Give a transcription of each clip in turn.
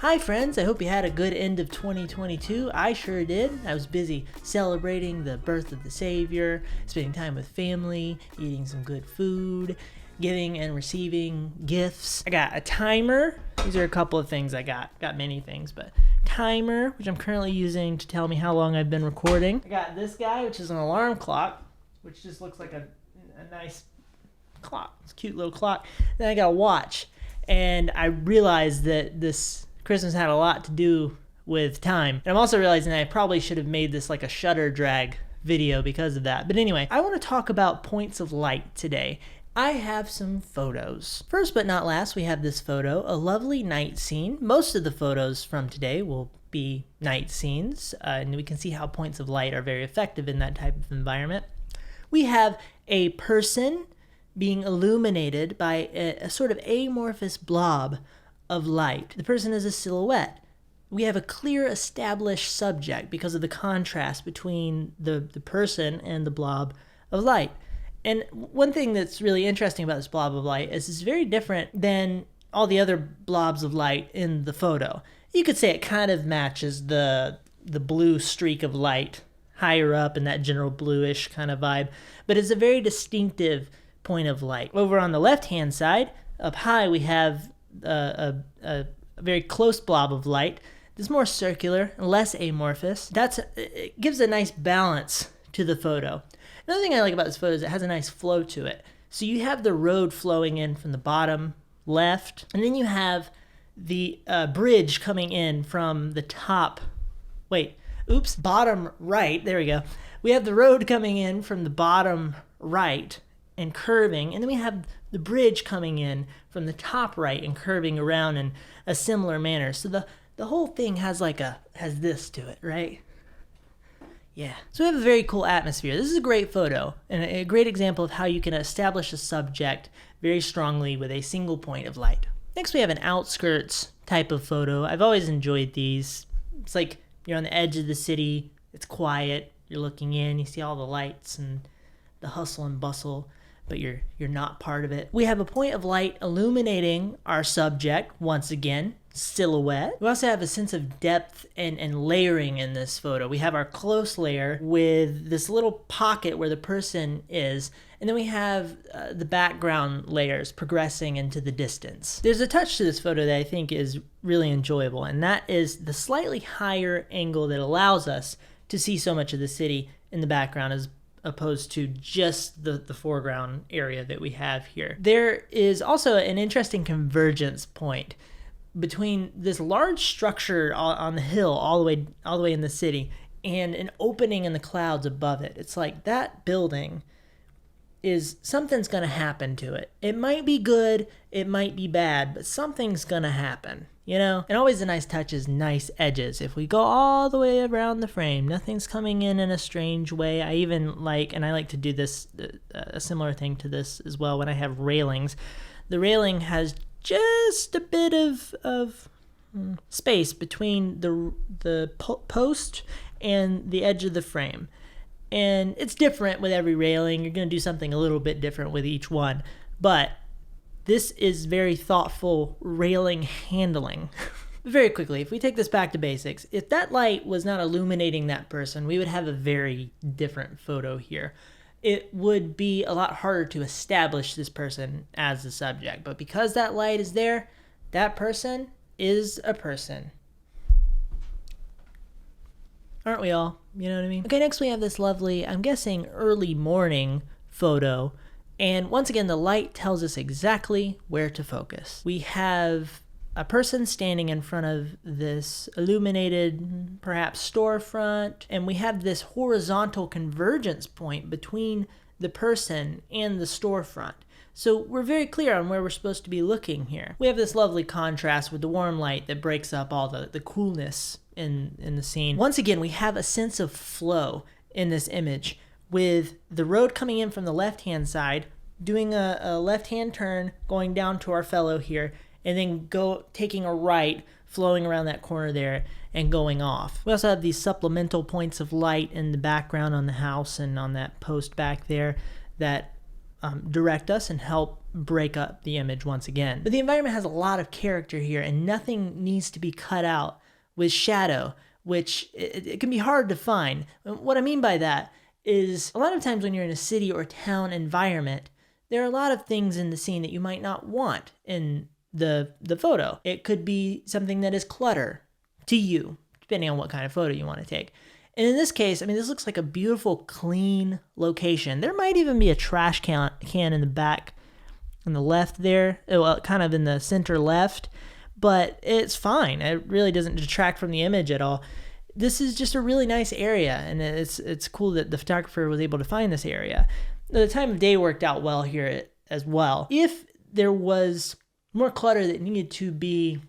Hi friends, I hope you had a good end of 2022. I sure did. I was busy celebrating the birth of the Savior, spending time with family, eating some good food, giving and receiving gifts. I got a timer. These are a couple of things I got. Got many things, but timer, which I'm currently using to tell me how long I've been recording. I got this guy, which is an alarm clock, which just looks like a nice clock. It's a cute little clock. Then I got a watch, and I realized that this Christmas had a lot to do with time. And I'm also realizing that I probably should have made this like a shutter drag video because of that. But anyway, I want to talk about points of light today. I have some photos. First but not last, we have this photo, a lovely night scene. Most of the photos from today will be night scenes, and we can see how points of light are very effective in that type of environment. We have a person being illuminated by a sort of amorphous blob of light. The person is a silhouette. We have a clear established subject because of the contrast between the person and the blob of light. And one thing that's really interesting about this blob of light is it's very different than all the other blobs of light in the photo. You could say it kind of matches the blue streak of light higher up in that general bluish kind of vibe, but it's a very distinctive point of light. Over on the left-hand side, up high, we have a very close blob of light. It's more circular and less amorphous. It gives a nice balance to the photo. Another thing I like about this photo is it has a nice flow to it. So you have the road flowing in from the bottom left, and then you have the bridge coming in from the top. Bottom right. There we go. We have the road coming in from the bottom right and curving, and then we have the bridge coming in from the top right and curving around in a similar manner. So the whole thing has has this to it, right? Yeah. So we have a very cool atmosphere. This is a great photo and a great example of how you can establish a subject very strongly with a single point of light. Next, we have an outskirts type of photo. I've always enjoyed these. It's like you're on the edge of the city. It's quiet. You're looking in. You see all the lights and the hustle and bustle, but you're not part of it. We have a point of light illuminating our subject, once again, silhouette. We also have a sense of depth and layering in this photo. We have our close layer with this little pocket where the person is, and then we have the background layers progressing into the distance. There's a touch to this photo that I think is really enjoyable, and that is the slightly higher angle that allows us to see so much of the city in the background as opposed to just the foreground area that we have here. There is also an interesting convergence point between this large structure on the hill all the way in the city and an opening in the clouds above it. It's like that building something's going to happen to it. It might be good, it might be bad, but something's going to happen, you know? And always a nice touch is nice edges. If we go all the way around the frame, nothing's coming in a strange way. I like to do this, a similar thing to this as well when I have railings. The railing has just a bit of space between the post and the edge of the frame. And it's different with every railing. You're going to do something a little bit different with each one. But this is very thoughtful railing handling. Very quickly, if we take this back to basics, if that light was not illuminating that person, we would have a very different photo here. It would be a lot harder to establish this person as the subject. But because that light is there, that person is a person. Aren't we all? You know what I mean? Okay, next we have this lovely, I'm guessing early morning photo. And once again, the light tells us exactly where to focus. We have a person standing in front of this illuminated, perhaps storefront, and we have this horizontal convergence point between the person and the storefront. So we're very clear on where we're supposed to be looking here. We have this lovely contrast with the warm light that breaks up all the coolness in the scene. Once again, we have a sense of flow in this image with the road coming in from the left-hand side, doing a left-hand turn, going down to our fellow here, and then taking a right, flowing around that corner there, and going off. We also have these supplemental points of light in the background on the house and on that post back there that direct us and help break up the image once again. But the environment has a lot of character here, and nothing needs to be cut out with shadow, which it can be hard to find. What I mean by that is a lot of times when you're in a city or town environment, there are a lot of things in the scene that you might not want in the photo. It could be something that is clutter to you, depending on what kind of photo you want to take. And in this case, I mean, this looks like a beautiful, clean location. There might even be a trash can in the back on the left there, well, kind of in the center left, but it's fine. It really doesn't detract from the image at all. This is just a really nice area, and it's cool that the photographer was able to find this area. The time of day worked out well here as well. If there was more clutter that needed to be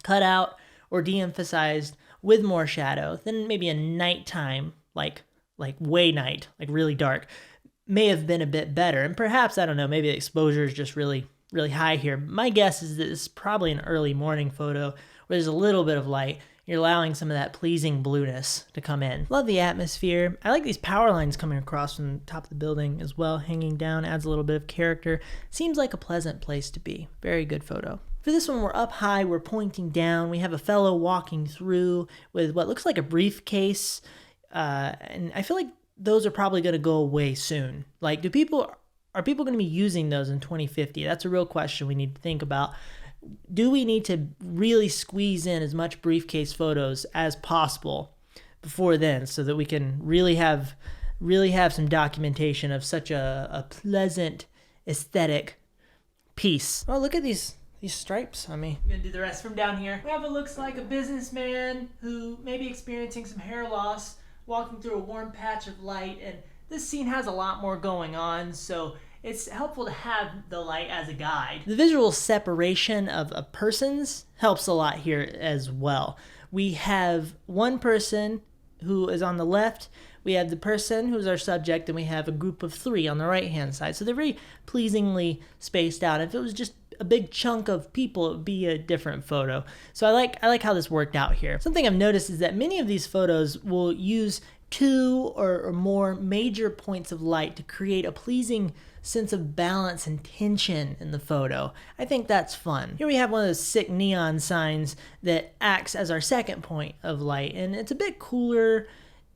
cut out or de-emphasized with more shadow, then maybe a nighttime, like way night, like really dark, may have been a bit better. And perhaps, I don't know, maybe the exposure is just really high here. My guess is that it's probably an early morning photo where there's a little bit of light. You're allowing some of that pleasing blueness to come in. Love the atmosphere. I like these power lines coming across from the top of the building as well, hanging down, adds a little bit of character. Seems like a pleasant place to be. Very good photo. For this one, we're up high, we're pointing down. We have a fellow walking through with what looks like a briefcase. And I feel like those are probably going to go away soon. Like, are people going to be using those in 2050? That's a real question we need to think about. Do we need to really squeeze in as much briefcase photos as possible before then, so that we can really have some documentation of such a pleasant aesthetic piece? Oh, look at these stripes on me. I'm gonna do the rest from down here. We have what looks like a businessman who may be experiencing some hair loss, walking through a warm patch of light, and this scene has a lot more going on, so it's helpful to have the light as a guide. The visual separation of persons helps a lot here as well. We have one person who is on the left, we have the person who's our subject, and we have a group of three on the right-hand side. So they're very pleasingly spaced out. If it was just a big chunk of people, it would be a different photo. So I like how this worked out here. Something I've noticed is that many of these photos will use two or more major points of light to create a pleasing sense of balance and tension in the photo. I think that's fun. Here we have one of those sick neon signs that acts as our second point of light, and it's a bit cooler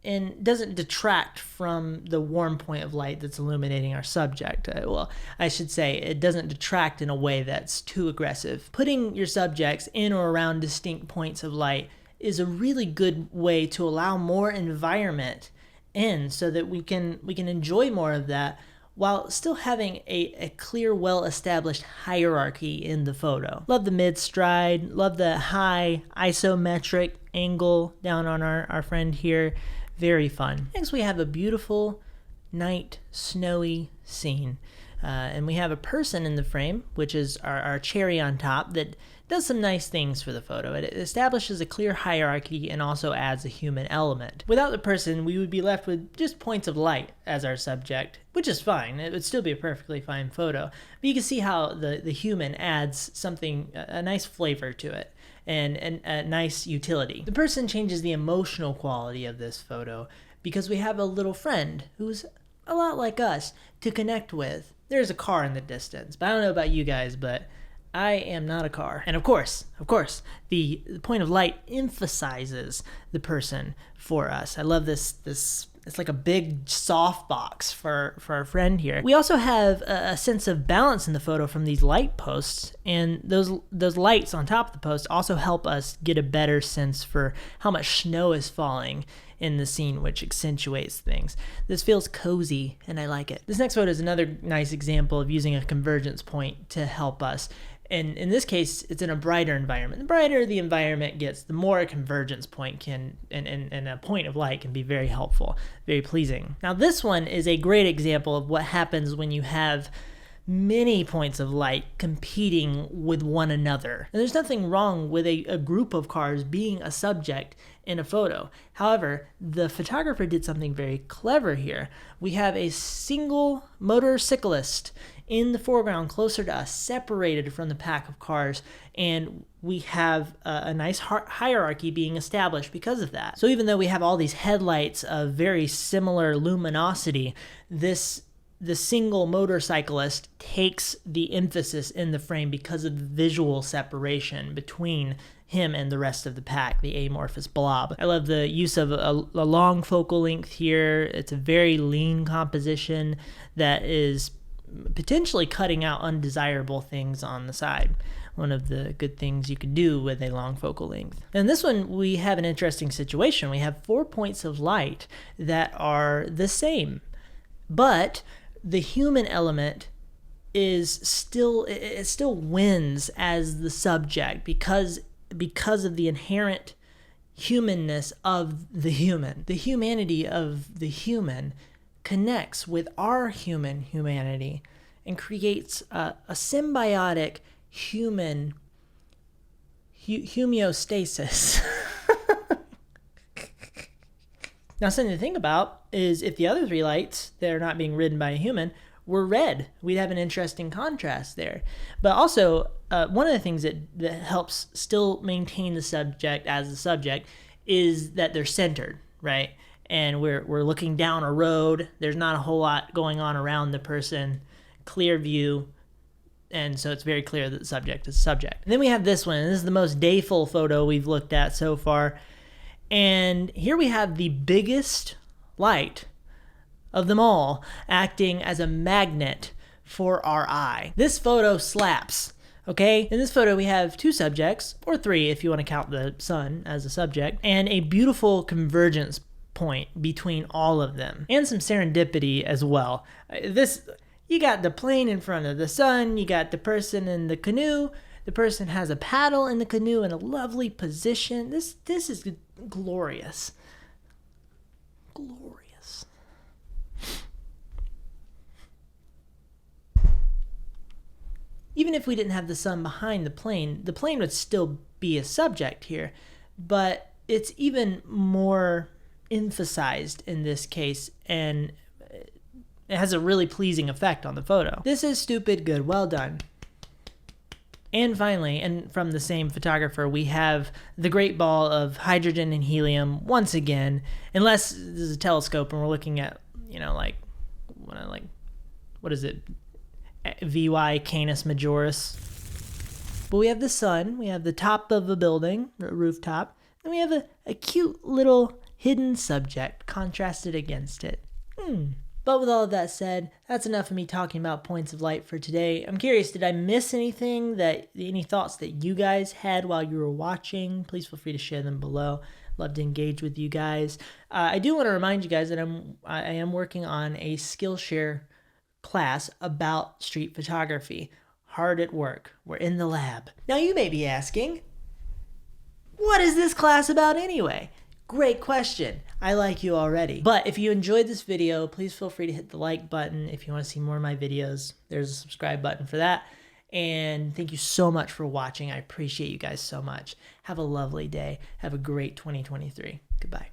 and doesn't detract from the warm point of light that's illuminating our subject. Well, I should say it doesn't detract in a way that's too aggressive. Putting your subjects in or around distinct points of light is a really good way to allow more environment in, so that we can enjoy more of that while still having a clear, well-established hierarchy in the photo. Love the mid-stride, love the high isometric angle down on our friend here. Very fun. Next we have a beautiful night snowy scene. And we have a person in the frame, which is our cherry on top, that does some nice things for the photo. It establishes a clear hierarchy and also adds a human element. Without the person, we would be left with just points of light as our subject, which is fine. It would still be a perfectly fine photo. But you can see how the human adds something, a nice flavor to it, and a nice utility. The person changes the emotional quality of this photo because we have a little friend who's a lot like us to connect with. There's a car in the distance, but I don't know about you guys, but I am not a car. And of course, the point of light emphasizes the person for us. I love this. It's like a big softbox for our friend here. We also have a sense of balance in the photo from these light posts, and those lights on top of the post also help us get a better sense for how much snow is falling in the scene, which accentuates things. This feels cozy, and I like it. This next photo is another nice example of using a convergence point to help us. And in this case, it's in a brighter environment. The brighter the environment gets, the more a convergence point can, and a point of light can be very helpful, very pleasing. Now this one is a great example of what happens when you have many points of light competing with one another. And there's nothing wrong with a group of cars being a subject in a photo. However, the photographer did something very clever here. We have a single motorcyclist in the foreground closer to us, separated from the pack of cars, and we have a nice hierarchy being established because of that. So even though we have all these headlights of very similar luminosity, this the single motorcyclist takes the emphasis in the frame because of the visual separation between him and the rest of the pack, the amorphous blob. I love the use of a long focal length here. It's a very lean composition that is potentially cutting out undesirable things on the side. One of the good things you can do with a long focal length. And this one, we have an interesting situation. We have 4 points of light that are the same, but the human element is still, it still wins as the subject because of the inherent humanness of the human. The humanity of the human connects with our humanity and creates a symbiotic human homeostasis. Now, something to think about is if the other 3 lights that are not being ridden by a human were red, we'd have an interesting contrast there. But also, one of the things that helps still maintain the subject as the subject is that they're centered, right? And we're looking down a road. There's not a whole lot going on around the person. Clear view. And so it's very clear that the subject is subject. And then we have this one. And this is the most dayful photo we've looked at so far. And here we have the biggest light of them all acting as a magnet for our eye. This photo slaps, okay? In this photo, we have 2 subjects, or 3 if you want to count the sun as a subject, and a beautiful convergence point between all of them, and some serendipity as well. You got the plane in front of the sun, you got the person in the canoe, the person has a paddle in the canoe in a lovely position. This is glorious. Glorious. Even if we didn't have the sun behind the plane would still be a subject here, but it's even more emphasized in this case, and it has a really pleasing effect on the photo. This is stupid good. Well done. And finally, and from the same photographer, we have the great ball of hydrogen and helium once again, unless this is a telescope and we're looking at, what is it? VY Canis Majoris. But we have the sun, we have the top of a building, a rooftop, and we have a cute little hidden subject contrasted against it. But with all of that said, that's enough of me talking about points of light for today. I'm curious, did I miss anything, any thoughts that you guys had while you were watching? Please feel free to share them below. Love to engage with you guys. I do want to remind you guys that I am working on a Skillshare class about street photography. Hard at work. We're in the lab. Now you may be asking, what is this class about anyway? Great question. I like you already. But if you enjoyed this video, please feel free to hit the like button. If you want to see more of my videos, there's a subscribe button for that. And thank you so much for watching. I appreciate you guys so much. Have a lovely day. Have a great 2023. Goodbye.